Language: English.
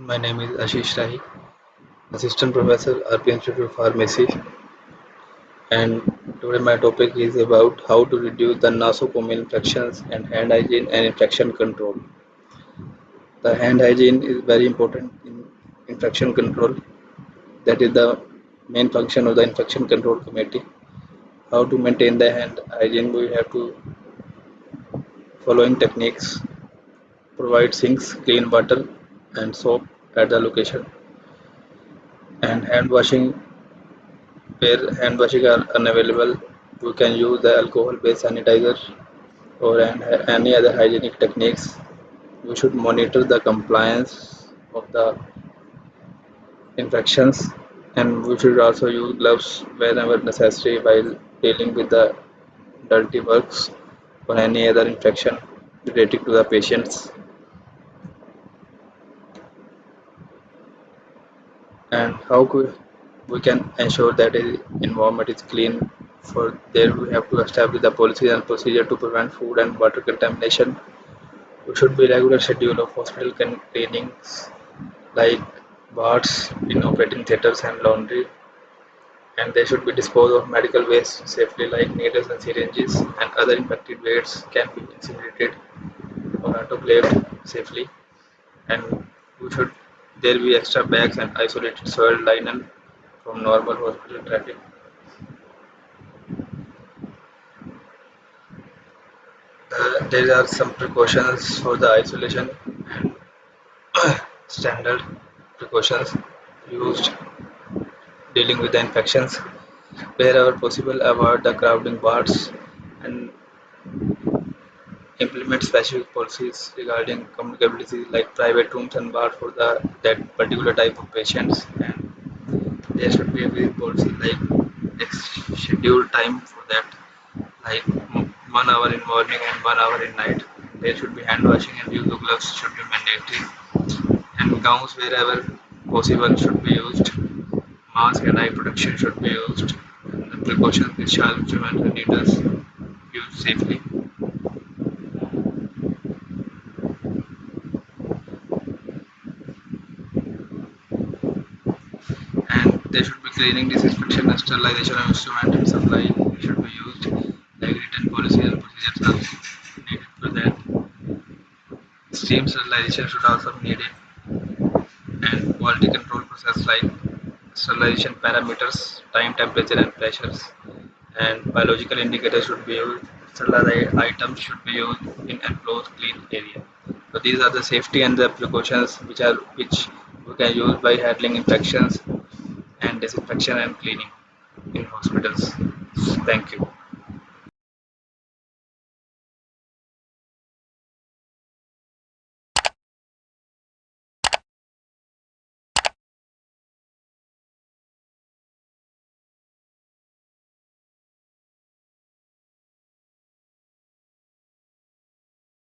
My name is Ashish Rai, Assistant Professor, RP Institute of Pharmacy, and today my topic is about how to reduce the nosocomial infections and hand hygiene and infection control. The hand hygiene is very important in infection control. That is the main function of the infection control committee. How to maintain the hand hygiene? We have to following techniques: provide sinks, clean water, and soap at the location, and hand washing. Where hand washing are unavailable, we can use the alcohol-based sanitizer or any other hygienic techniques. We should monitor the compliance of the infections, and we should also use gloves whenever necessary while dealing with the dirty works or any other infection related to the patients. And how we can ensure that the environment is clean. For there we have to establish the policies and procedure to prevent food and water contamination. We should be regular schedule of hospital cleanings like baths in operating theaters and laundry, and they should be disposed of medical waste safely like needles and syringes and other infected wastes can be incinerated or autoclaved safely. And we should there be extra bags and isolated soiled linen from normal hospital traffic. There are some precautions for the isolation and standard precautions used dealing with the infections. Wherever possible, avoid the crowding wards and implement specific policies regarding communicability like private rooms and bars for that particular type of patients. And there should be a very policy like scheduled time for that, like 1 hour in morning and 1 hour in night. There should be hand washing and use of gloves should be mandatory, and gowns wherever possible should be used. Mask and eye protection should be used. And the precautions with sharp instruments and needles used safely. And there should be cleaning, disinfection, and sterilization of instrument and supply should be used. Like written policy and procedures are needed for that. Steam sterilization should also be needed, and quality control process like sterilization parameters, time, temperature, and pressures, and biological indicators should be used. Sterilized items should be used in enclosed clean area. So these are the safety and the precautions which we can use by handling infections and disinfection and cleaning in hospitals. Thank you.